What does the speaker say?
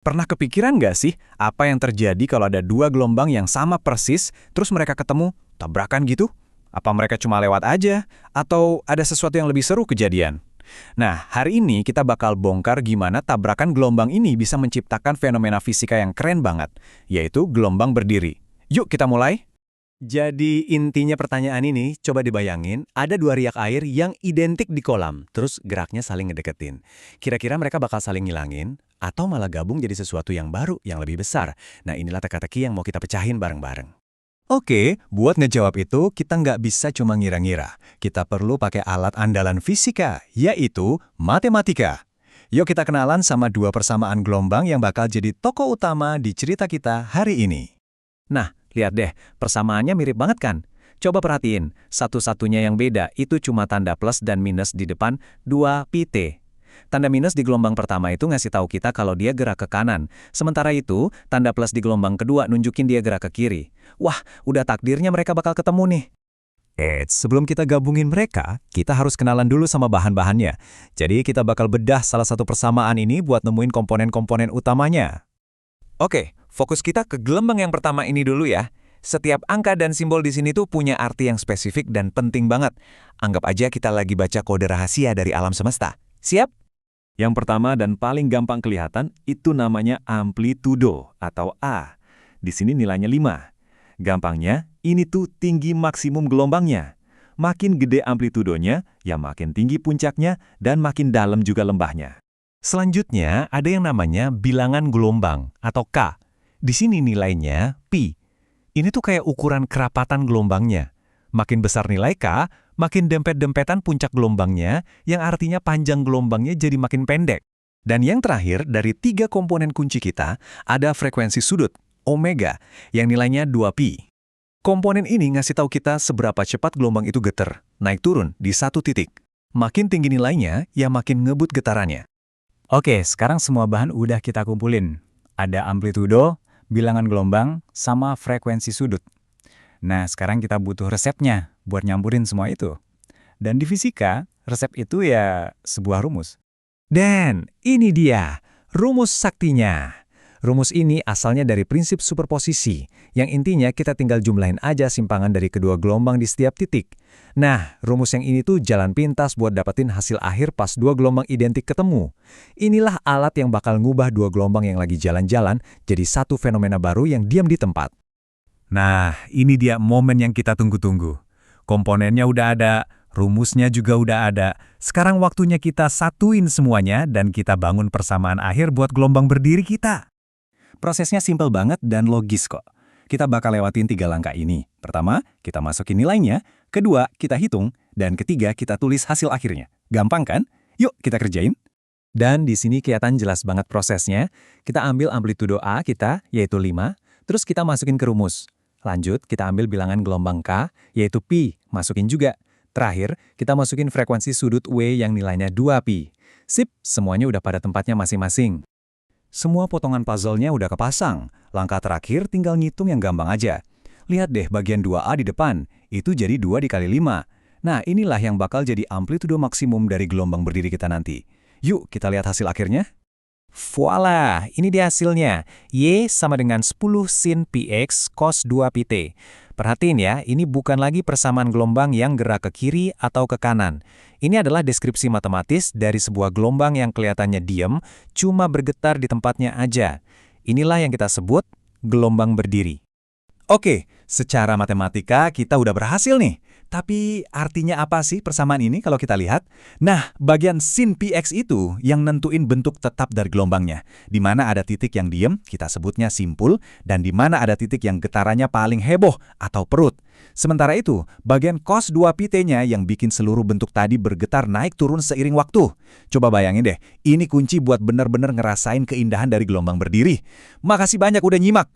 Pernah kepikiran nggak sih apa yang terjadi kalau ada dua gelombang yang sama persis, terus mereka ketemu, tabrakan gitu? Apa mereka cuma lewat aja? Atau ada sesuatu yang lebih seru kejadian? Nah, hari ini kita bakal bongkar gimana tabrakan gelombang ini bisa menciptakan fenomena fisika yang keren banget, yaitu gelombang berdiri. Yuk kita mulai. Jadi intinya pertanyaan ini, coba dibayangin, ada dua riak air yang identik di kolam, terus geraknya saling ngedeketin. Kira-kira mereka bakal saling ngilangin, atau malah gabung jadi sesuatu yang baru, yang lebih besar. Nah inilah teka-teki yang mau kita pecahin bareng-bareng. Oke, buat ngejawab itu, kita nggak bisa cuma ngira-ngira. Kita perlu pakai alat andalan fisika, yaitu matematika. Yuk kita kenalan sama dua persamaan gelombang yang bakal jadi tokoh utama di cerita kita hari ini. Nah, lihat deh, persamaannya mirip banget kan? Coba perhatiin, satu-satunya yang beda itu cuma tanda plus dan minus di depan 2pt. Tanda minus di gelombang pertama itu ngasih tahu kita kalau dia gerak ke kanan. Sementara itu, tanda plus di gelombang kedua nunjukin dia gerak ke kiri. Wah, udah takdirnya mereka bakal ketemu nih. Sebelum kita gabungin mereka, kita harus kenalan dulu sama bahan-bahannya. Jadi kita bakal bedah salah satu persamaan ini buat nemuin komponen-komponen utamanya. Oke, fokus kita ke gelombang yang pertama ini dulu ya. Setiap angka dan simbol di sini tuh punya arti yang spesifik dan penting banget. Anggap aja kita lagi baca kode rahasia dari alam semesta. Siap? Yang pertama dan paling gampang kelihatan itu namanya amplitudo atau A. Di sini nilainya 5. Gampangnya, ini tuh tinggi maksimum gelombangnya. Makin gede amplitudonya, ya makin tinggi puncaknya dan makin dalam juga lembahnya. Selanjutnya, ada yang namanya bilangan gelombang, atau K. Di sini nilainya pi. Ini tuh kayak ukuran kerapatan gelombangnya. Makin besar nilai K, makin dempet-dempetan puncak gelombangnya, yang artinya panjang gelombangnya jadi makin pendek. Dan yang terakhir, dari 3 komponen kunci kita, ada frekuensi sudut, omega, yang nilainya 2pi. Komponen ini ngasih tahu kita seberapa cepat gelombang itu getar, naik turun di satu titik. Makin tinggi nilainya, ya makin ngebut getarannya. Oke, sekarang semua bahan udah kita kumpulin. Ada amplitudo, bilangan gelombang, sama frekuensi sudut. Nah, sekarang kita butuh resepnya buat nyampurin semua itu. Dan di fisika, resep itu ya sebuah rumus. Dan ini dia, rumus saktinya. Rumus ini asalnya dari prinsip superposisi, yang intinya kita tinggal jumlahin aja simpangan dari kedua gelombang di setiap titik. Nah, rumus yang ini tuh jalan pintas buat dapetin hasil akhir pas dua gelombang identik ketemu. Inilah alat yang bakal ngubah dua gelombang yang lagi jalan-jalan jadi satu fenomena baru yang diam di tempat. Nah, ini dia momen yang kita tunggu-tunggu. Komponennya udah ada, rumusnya juga udah ada. Sekarang waktunya kita satuin semuanya dan kita bangun persamaan akhir buat gelombang berdiri kita. Prosesnya simpel banget dan logis kok. Kita bakal lewatin 3 langkah ini. Pertama, kita masukin nilainya. Kedua, kita hitung. Dan ketiga, kita tulis hasil akhirnya. Gampang kan? Yuk, kita kerjain. Dan di sini kelihatan jelas banget prosesnya. Kita ambil amplitudo A kita, yaitu 5. Terus kita masukin ke rumus. Lanjut, kita ambil bilangan gelombang K, yaitu pi. Masukin juga. Terakhir, kita masukin frekuensi sudut W yang nilainya 2pi. Sip, semuanya udah pada tempatnya masing-masing. Semua potongan puzzle-nya udah kepasang. Langkah terakhir tinggal ngitung yang gampang aja. Lihat deh bagian 2A di depan. Itu jadi 2 dikali 5. Nah, inilah yang bakal jadi amplitudo maksimum dari gelombang berdiri kita nanti. Yuk, kita lihat hasil akhirnya. Voila, ini dia hasilnya. Y sama dengan 10 sin px cos 2pt. Perhatiin ya, ini bukan lagi persamaan gelombang yang gerak ke kiri atau ke kanan. Ini adalah deskripsi matematis dari sebuah gelombang yang kelihatannya diam, cuma bergetar di tempatnya aja. Inilah yang kita sebut gelombang berdiri. Oke, secara matematika kita udah berhasil nih. Tapi artinya apa sih persamaan ini kalau kita lihat? Nah, bagian sin px itu yang nentuin bentuk tetap dari gelombangnya. Di mana ada titik yang diem, kita sebutnya simpul, dan di mana ada titik yang getarannya paling heboh atau perut. Sementara itu, bagian cos 2pt-nya yang bikin seluruh bentuk tadi bergetar naik turun seiring waktu. Coba bayangin deh, ini kunci buat bener-bener ngerasain keindahan dari gelombang berdiri. Makasih banyak udah nyimak.